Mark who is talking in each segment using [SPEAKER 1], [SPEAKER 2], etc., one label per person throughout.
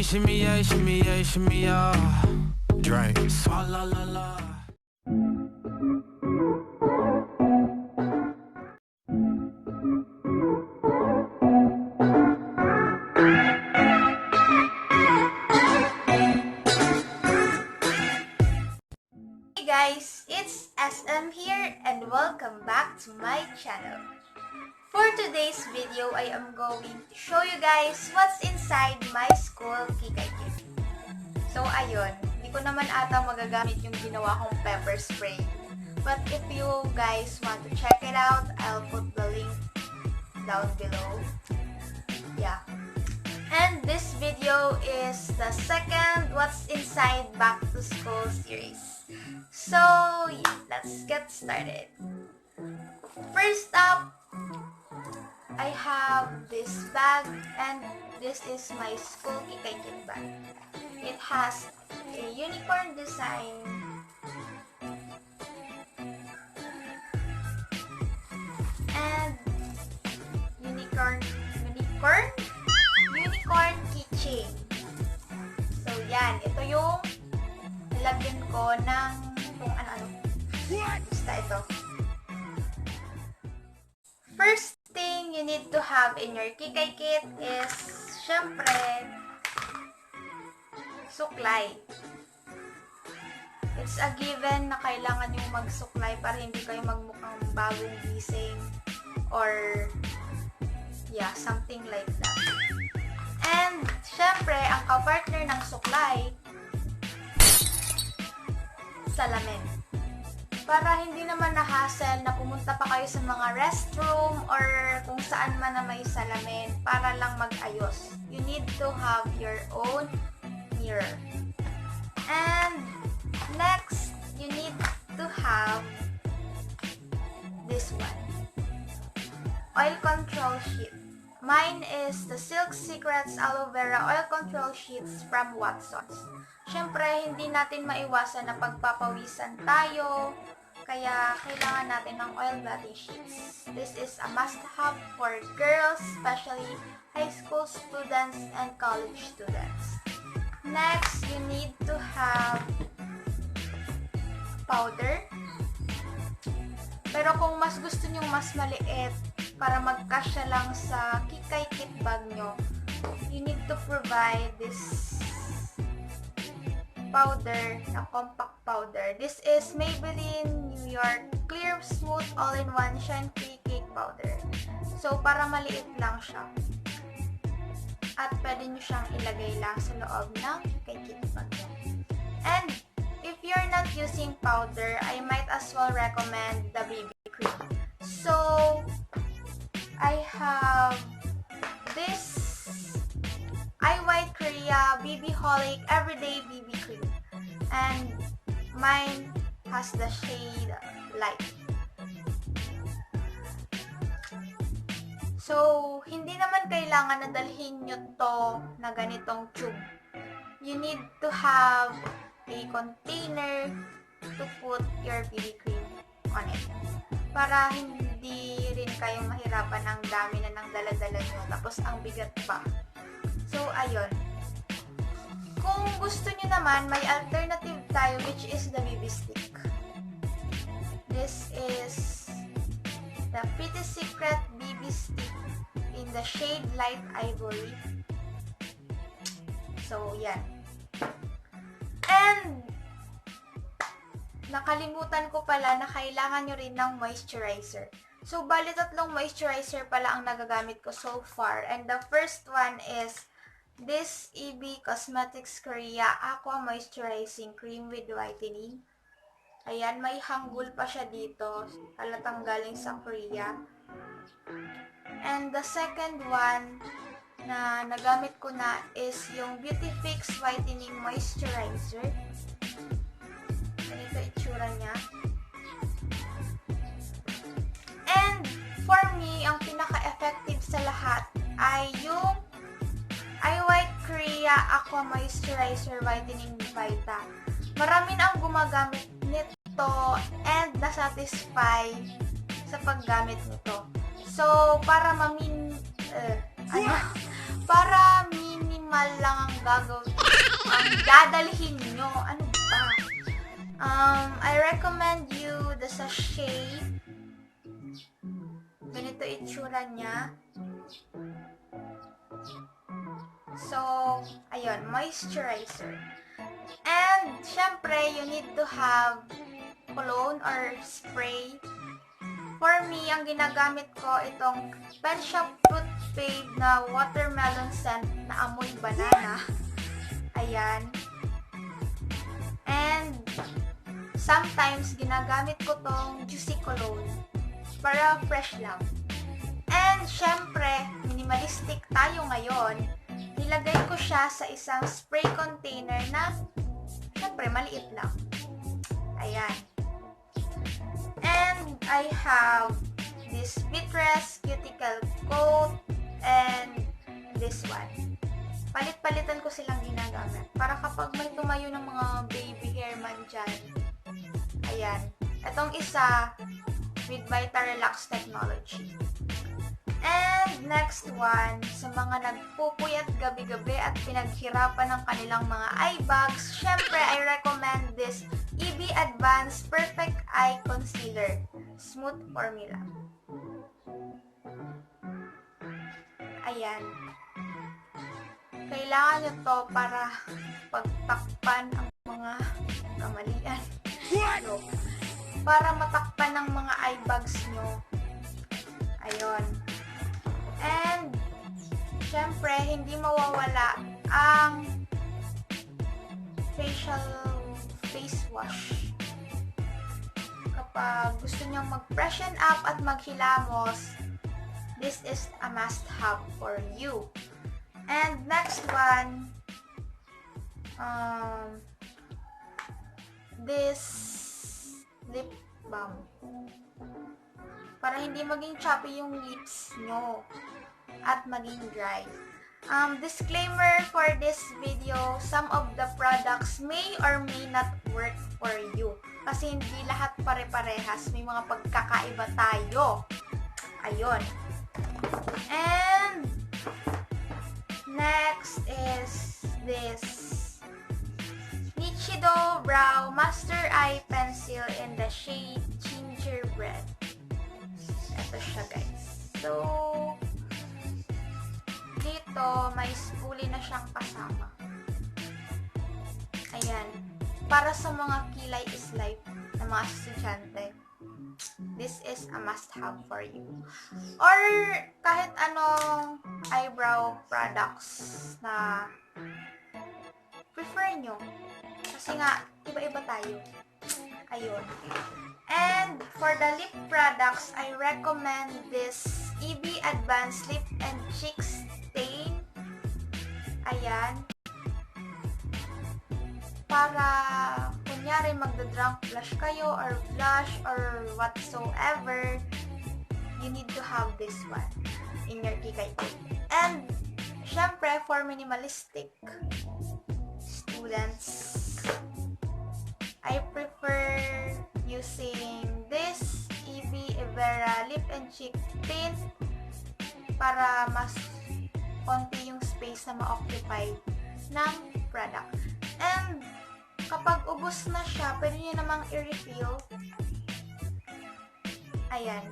[SPEAKER 1] shimmy, yeah, shimmy, yeah, shimmy, yeah. Drink. Swalla la la.
[SPEAKER 2] Hey guys, it's SM here and welcome back to my channel. For today's video, I am going to show you guys what's inside my school Kikay Kit. So ayun, hindi ko naman ata magagamit yung ginawa kong pepper spray. But if you guys want to check it out, I'll put the link down below. Yeah. And this video is the second What's Inside Back to School series. So, yeah, let's get started. First up, I have this bag, and this is my school Kikay Kit bag. It has a unicorn design and unicorn keychain. So, yan. Ito yung nilagyan ko ng kung ano-ano. Basta ito. First thing you need to have in your Kikay Kit is, syempre, suklay. It's a given na kailangan yung magsuklay para hindi kayo magmukhang bagong gising or yeah, something like that. And, syempre, ang kapartner ng suklay, salamin. Para hindi naman na-hassle na pumunta pa kayo sa mga restroom or kung saan man na may salamin para lang mag-ayos. You need to have your own mirror. And next, you need to have this one. Oil control sheet. Mine is the Silk Secrets Aloe Vera Oil Control Sheets from Watsons. Siyempre, hindi natin maiwasan na pagpapawisan tayo, kaya kailangan natin ng oil blotting sheets. This is a must-have for girls, especially high school students and college students. Next, you need to have powder. Pero kung mas gusto nyo mas maliit para magkasya lang sa Kikay Kit bag nyo, you need to provide this powder, na compact powder. This is Maybelline New York Clear Smooth All-in-One Shine Free Cake Powder. So, para maliit lang siya. At pwede nyo siyang ilagay lang sa loob ng Kikay Kit bag nyo. And, if you're not using powder, I might as well recommend the BB cream. So, I have this IY Korea BB Holic Everyday BB Cream. And mine has the shade light. So, hindi naman kailangan na dalhin nyo to na ganitong tube. You need to have a container to put your BB cream on it. Para hindi rin kayong mahirapan ng dami na ng dala-dala nyo. Tapos ang bigat pa. So, ayun. Kung gusto nyo naman, may alternative tayo which is the BB stick. This is the Pretty Secret BB stick in the shade Light Ivory. So, yan. And, nakalimutan ko pala na kailangan nyo rin ng moisturizer. So, bali 3 moisturizer pala ang nagagamit ko so far. And the first one is this EB Cosmetics Korea Aqua Moisturizing Cream with Whitening. Ayan, may hanggul pa siya dito. Halatang galing sa Korea. And the second one na nagamit ko na is yung Beauty Fix Whitening Moisturizer. Ganito itsura niya. And for me, ang pinaka-effective sa lahat ay yung IY Korea Aqua Moisturizer Whitening Vita. Marami na ang gumagamit nito and nasatisfy sa paggamit nito. So, para minimal lang ang ang dadalhin nyo. Ano ba? I recommend you the sachet. Ganito itsura niya. So, ayun, moisturizer. And, syempre, you need to have cologne or spray. For me, ang ginagamit ko itong Pet Shop Fruit Babe na watermelon scent na amoy banana. Ayan. And, sometimes, ginagamit ko tong Juicy Cologne para fresh lang. And, syempre, minimalistic tayo ngayon. Nilagay ko siya sa isang spray container na, syempre, maliit lang. Ayan. And I have this Beatrice Cuticle Coat and this one. Palit-palitan ko silang ginagamit para kapag may tumayo ng mga baby hair man dyan. Ayan. Itong isa with Vitarelax technology. And next one, sa mga nagpupuyat gabi-gabi at pinaghirapan ng kanilang mga eye bags, syempre I recommend this EB Advanced Perfect Eye Concealer Smooth Formula. Ayan. Kailangan nyo to para pagtakpan ang mga kamalian. So, para matakpan ng mga eye bags nyo. Ayun. And, syempre, hindi mawawala ang face wash. Kapag gusto nyo mag-freshen up at maghilamos, this is a must-have for you. And next one, this lip balm. Para hindi maging choppy yung lips nyo at maging dry. Disclaimer for this video, some of the products may or may not work for you. Kasi hindi lahat pare-parehas. May mga pagkakaiba tayo. Ayun. And next is this Nichido Brow Master Eye Pencil in the shade Gingerbread. Ito siya, guys. So, dito, may spoolie na siyang kasama. Ayan. Para sa mga kilay is life na mga estudyante, this is a must-have for you. Or, kahit anong eyebrow products na prefer nyo. Kasi nga, iba-iba tayo. Ayun. And for the lip products, I recommend this EB Advanced Lip and Cheek Stain. Ayan. Para, kunyari, magda-drunk blush kayo or blush or whatsoever, you need to have this one in your kikay. And, syempre, for minimalistic students, I prefer using this EB Evera Lip and Cheek Tint para mas konti yung space na ma-occupy ng product. And kapag ubos na siya, pwede nyo namang i-refill. Ayan.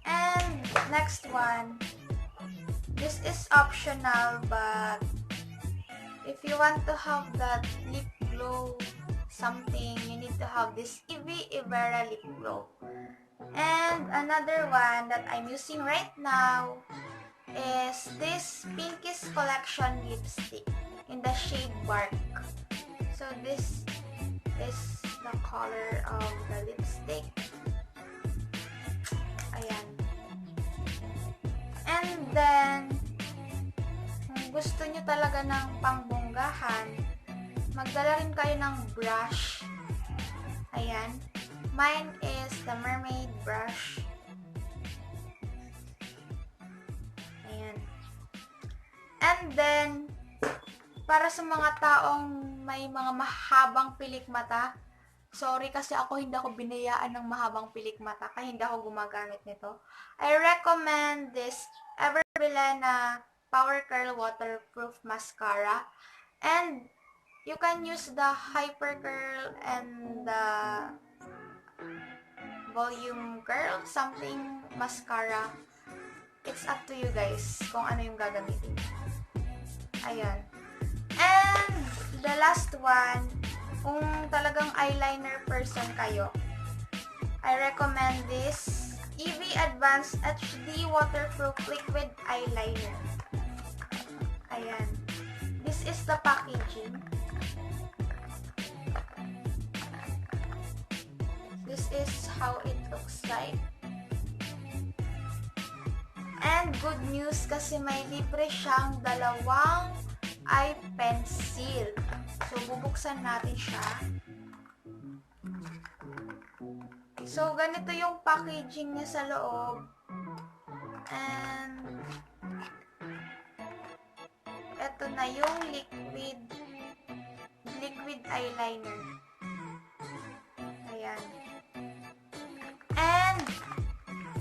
[SPEAKER 2] And next one, this is optional, but if you want to have that lip glow something, you need to have this EB Evera Lip Glow. And another one that I'm using right now is this Pinkies Collection lipstick in the shade Bark. So this is the color of the lipstick. Ayan. And then, kung gusto nyo talaga ng pangbonggahan, magdala rin kayo ng brush. Ayan. Mine is the Mermaid brush. Ayan. And then, para sa mga taong may mga mahabang pilik mata, sorry kasi hindi ako binayaan ng mahabang pilik mata, kaya hindi ako gumagamit nito. I recommend this Everbilena Power Curl Waterproof Mascara. And you can use the Hyper Curl and the Volume Curl, something mascara. It's up to you guys kung ano yung gagamitin. Ayan. And the last one, kung talagang eyeliner person kayo, I recommend this EV Advanced HD Waterproof Liquid Eyeliner. Ayan. This is the packaging. This is how it looks like. And good news kasi may libre siyang dalawang eye pencil. So, bubuksan natin siya. So, ganito yung packaging niya sa loob. And eto na yung liquid eyeliner. Ayan. And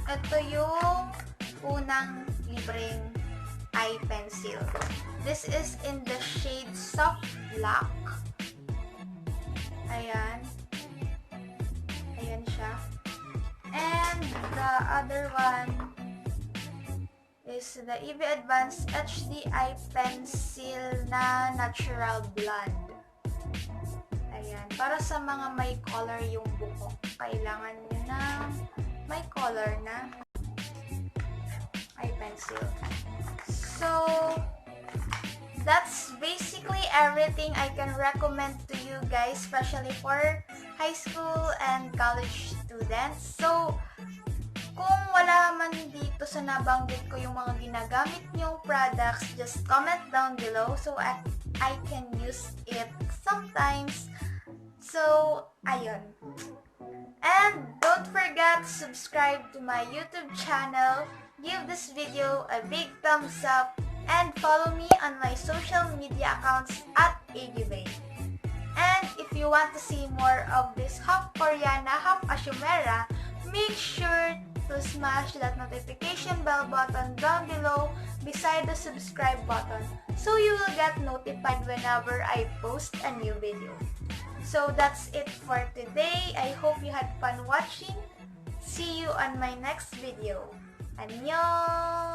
[SPEAKER 2] ito yung unang libreng eye pencil. This is in the shade Soft Black. Ayan. Ayan siya. And the other one is the EV Advanced HD Eye Pencil na Natural Blonde. Ayan. Para sa mga may color yung buhok. Kailangan nyo na may color na eye pencil. So, that's basically everything I can recommend to you guys, especially for high school and college students. So, kung wala man dito sa nabanggit ko yung mga ginagamit nyong products, just comment down below so I can use it sometimes. So, ayun. And don't forget to subscribe to my YouTube channel, give this video a big thumbs up, and follow me on my social media accounts at Agibay. And if you want to see more of this half Koreana, half Ashumera, make sure to smash that notification bell button down below beside the subscribe button so you will get notified whenever I post a new video. So that's it for today. I hope you had fun watching. See you on my next video. Annyeong!